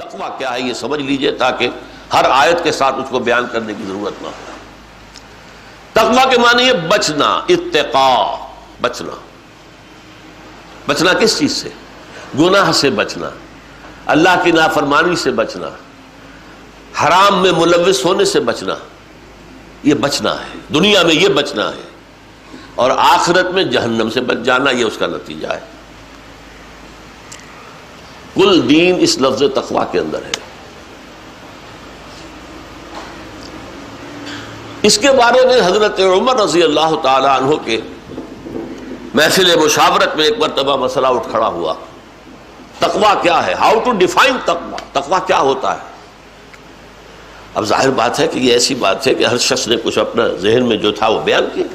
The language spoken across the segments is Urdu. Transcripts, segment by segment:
تقویٰ کیا ہے یہ سمجھ لیجئے تاکہ ہر آیت کے ساتھ اس کو بیان کرنے کی ضرورت نہ ہو۔ تقویٰ کے معنی ہے بچنا، اتقاء، بچنا۔ بچنا کس چیز سے؟ گناہ سے بچنا، اللہ کی نافرمانی سے بچنا، حرام میں ملوث ہونے سے بچنا، یہ بچنا ہے، دنیا میں یہ بچنا ہے، اور آخرت میں جہنم سے بچ جانا، یہ اس کا نتیجہ ہے۔ کل دین اس لفظ تقویٰ کے اندر ہے۔ اس کے بارے میں حضرت عمر رضی اللہ تعالی عنہ کے محفل مشاورت میں ایک مرتبہ مسئلہ اٹھ کھڑا ہوا، تقویٰ کیا ہے، ہاؤ ٹو ڈیفائن تقویٰ، تقویٰ کیا ہوتا ہے؟ اب ظاہر بات ہے کہ یہ ایسی بات ہے کہ ہر شخص نے کچھ اپنا ذہن میں جو تھا وہ بیان کیا۔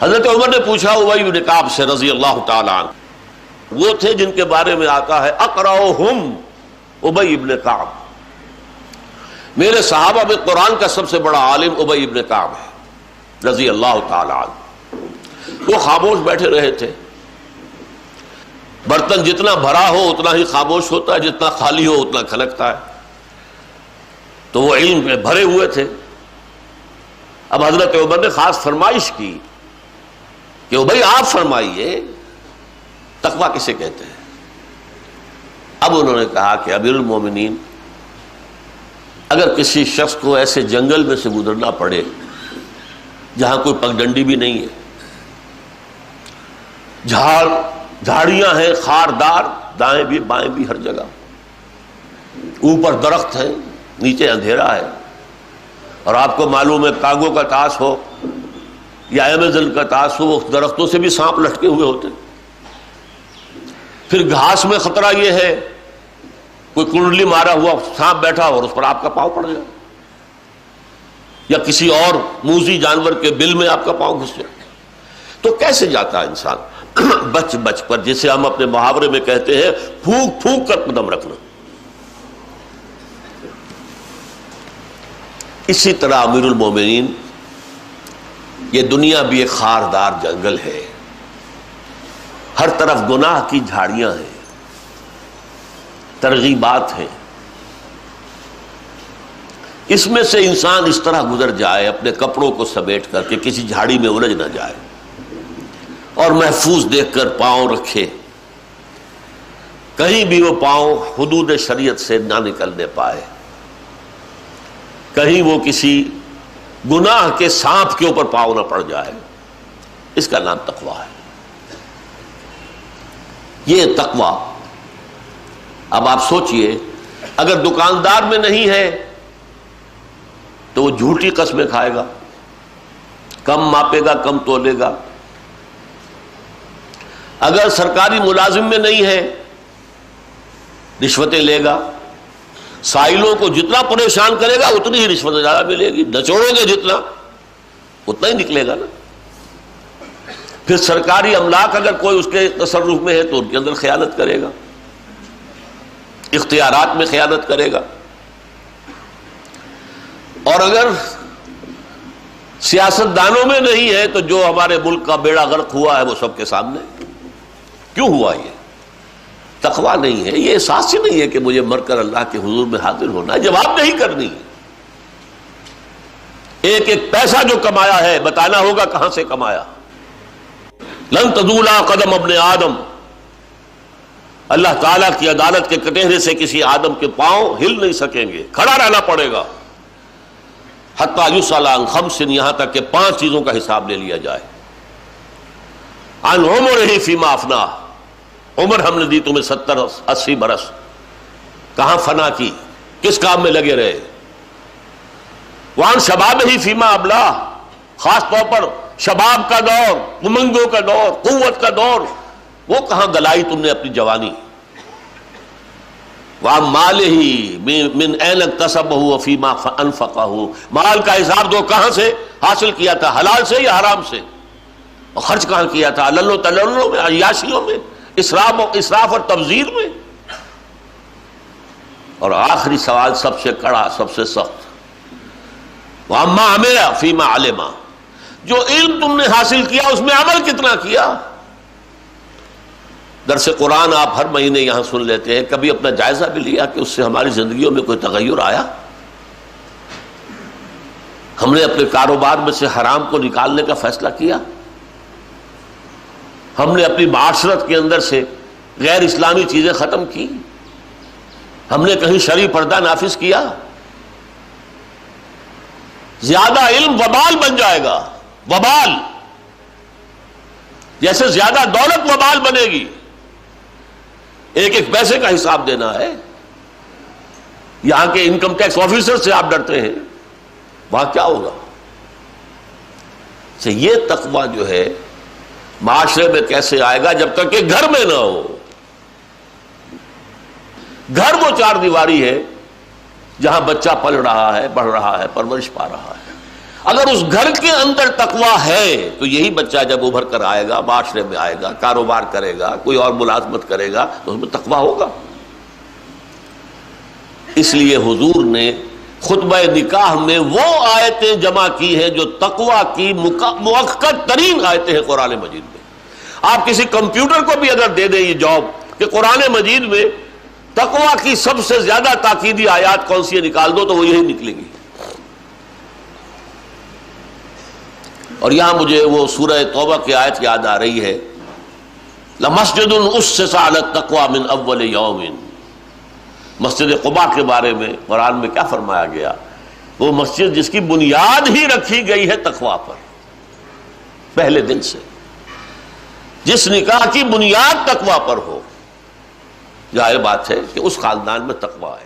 حضرت عمر نے پوچھا ابی بن کعب سے رضی اللہ تعالی عنہ، وہ تھے جن کے بارے میں آتا ہے اقرأہم ابی بن کعب، میرے صحابہ میں قرآن کا سب سے بڑا عالم ابی بن کعب ہے رضی اللہ تعالی عنہ۔ وہ خاموش بیٹھے رہے تھے، برتن جتنا بھرا ہو اتنا ہی خاموش ہوتا ہے، جتنا خالی ہو اتنا کھلکتا ہے، تو وہ علم میں بھرے ہوئے تھے۔ اب حضرت عمر نے خاص فرمائش کی کہ بھائی آپ فرمائیے تقویٰ کسے کہتے ہیں؟ اب انہوں نے کہا کہ امیر المومنین، اگر کسی شخص کو ایسے جنگل میں سے گزرنا پڑے جہاں کوئی پگڈنڈی بھی نہیں ہے، جھاڑیاں ہیں خاردار، دائیں بھی بائیں بھی ہر جگہ، اوپر درخت ہے نیچے اندھیرا ہے، اور آپ کو معلوم ہے کانگو کا طاس ہو یا ایمیزن کا طاس ہو، درختوں سے بھی سانپ لٹکے ہوئے ہوتے، پھر گھاس میں خطرہ یہ ہے کوئی کنڈلی مارا ہوا سانپ بیٹھا اور اس پر آپ کا پاؤں پڑ جائے، یا کسی اور موذی جانور کے بل میں آپ کا پاؤں گھس جائے، تو کیسے جاتا ہے انسان بچ بچ پر، جسے ہم اپنے محاورے میں کہتے ہیں پھونک پھونک کر قدم رکھنا۔ اسی طرح امیر المومنین، یہ دنیا بھی ایک خاردار جنگل ہے، ہر طرف گناہ کی جھاڑیاں ہیں، ترغیبات ہیں، اس میں سے انسان اس طرح گزر جائے اپنے کپڑوں کو سمیٹ کر کے کسی جھاڑی میں الجھ نہ جائے، اور محفوظ دیکھ کر پاؤں رکھے، کہیں بھی وہ پاؤں حدود شریعت سے نہ نکلنے پائے، کہیں وہ کسی گناہ کے سانپ کے اوپر پاؤں نہ پڑ جائے۔ اس کا نام تقویٰ ہے۔ یہ تقویٰ، اب آپ سوچئے اگر دکاندار میں نہیں ہے تو وہ جھوٹی قسمیں کھائے گا، کم ماپے گا، کم تولے گا۔ اگر سرکاری ملازم میں نہیں ہے رشوتیں لے گا، سائلوں کو جتنا پریشان کرے گا اتنی ہی رشوت زیادہ ملے گی، نچوڑیں گے جتنا اتنا ہی نکلے گا نا۔ پھر سرکاری املاک اگر کوئی اس کے تصرف میں ہے تو ان کے اندر خیانت کرے گا، اختیارات میں خیانت کرے گا، اور اگر سیاست دانوں میں نہیں ہے تو جو ہمارے ملک کا بیڑا غرق ہوا ہے وہ سب کے سامنے۔ کیوں ہوا یہ؟ تقویٰ نہیں ہے، یہ احساس ہی نہیں ہے کہ مجھے مر کر اللہ کے حضور میں حاضر ہونا ہے، جواب نہیں کرنی ہے۔ ایک ایک پیسہ جو کمایا ہے بتانا ہوگا کہاں سے کمایا۔ لن تزولا قدم ابن آدم، اللہ تعالیٰ کی عدالت کے کٹہرے سے کسی آدم کے پاؤں ہل نہیں سکیں گے، کھڑا رہنا پڑے گا۔ حتیٰ یسأل عن خمس، یہاں تک کہ 5 چیزوں کا حساب لے لیا جائے۔ عن عمرہ فیما افناہ، عمر ہم نے دی تمہیں 70-80 برس، کہاں فنا کی، کس کام میں لگے رہے۔ وعن شبابہ فیما ابلاہ، خاص طور پر شباب کا دور، امنگوں کا دور، قوت کا دور، وہ کہاں گلائی تم نے اپنی جوانی۔ وعن مالہ من این اکتسبہ وفیما انفقہ، مال کا حساب دو، کہاں سے حاصل کیا تھا، حلال سے یا حرام سے، اور خرچ کہاں کیا تھا، للو تللو میں، عیاشیوں میں، اسراف اور تبذیر میں۔ اور آخری سوال سب سے کڑا، سب سے سخت، وَأَمَّا عَمِلَ فِيمَا عَلِمَ، جو علم تم نے حاصل کیا اس میں عمل کتنا کیا۔ درس قرآن آپ ہر مہینے یہاں سن لیتے ہیں، کبھی اپنا جائزہ بھی لیا کہ اس سے ہماری زندگیوں میں کوئی تغیر آیا؟ ہم نے اپنے کاروبار میں سے حرام کو نکالنے کا فیصلہ کیا؟ ہم نے اپنی معاشرت کے اندر سے غیر اسلامی چیزیں ختم کی؟ ہم نے کہیں شرعی پردہ نافذ کیا؟ زیادہ علم وبال بن جائے گا، وبال، جیسے زیادہ دولت وبال بنے گی۔ ایک ایک پیسے کا حساب دینا ہے۔ یہاں کے انکم ٹیکس آفیسر سے آپ ڈرتے ہیں، وہاں کیا ہوگا؟ یہ تقویٰ جو ہے معاشرے میں کیسے آئے گا جب تک کہ گھر میں نہ ہو؟ گھر وہ چار دیواری ہے جہاں بچہ پل رہا ہے، بڑھ رہا ہے، پرورش پا رہا ہے۔ اگر اس گھر کے اندر تقویٰ ہے تو یہی بچہ جب ابھر کر آئے گا، معاشرے میں آئے گا، کاروبار کرے گا، کوئی اور ملازمت کرے گا تو اس میں تقویٰ ہوگا۔ اس لیے حضور نے خطبہ نکاح میں وہ آیتیں جمع کی ہیں جو تقویٰ کی مؤکد ترین آیتیں ہیں قرآن مجید میں۔ آپ کسی کمپیوٹر کو بھی اگر دے دیں یہ جاب کہ قرآن مجید میں تقویٰ کی سب سے زیادہ تاکیدی آیات کون سی ہے نکال دو تو وہ یہی نکلے گی۔ اور یہاں مجھے وہ سورہ توبہ کی آیت یاد آ رہی ہے، لَمَسْجِدٌ أُسِّسَ عَلَى التَّقْوَى مِنْ أَوَّلِ يَوْمٍ۔ مسجد قباء کے بارے میں قرآن میں کیا فرمایا گیا؟ وہ مسجد جس کی بنیاد ہی رکھی گئی ہے تقویٰ پر، پہلے دن سے، جس نکاح کی بنیاد تقویٰ پر ہو، ظاہر بات ہے کہ اس خاندان میں تقویٰ ہے۔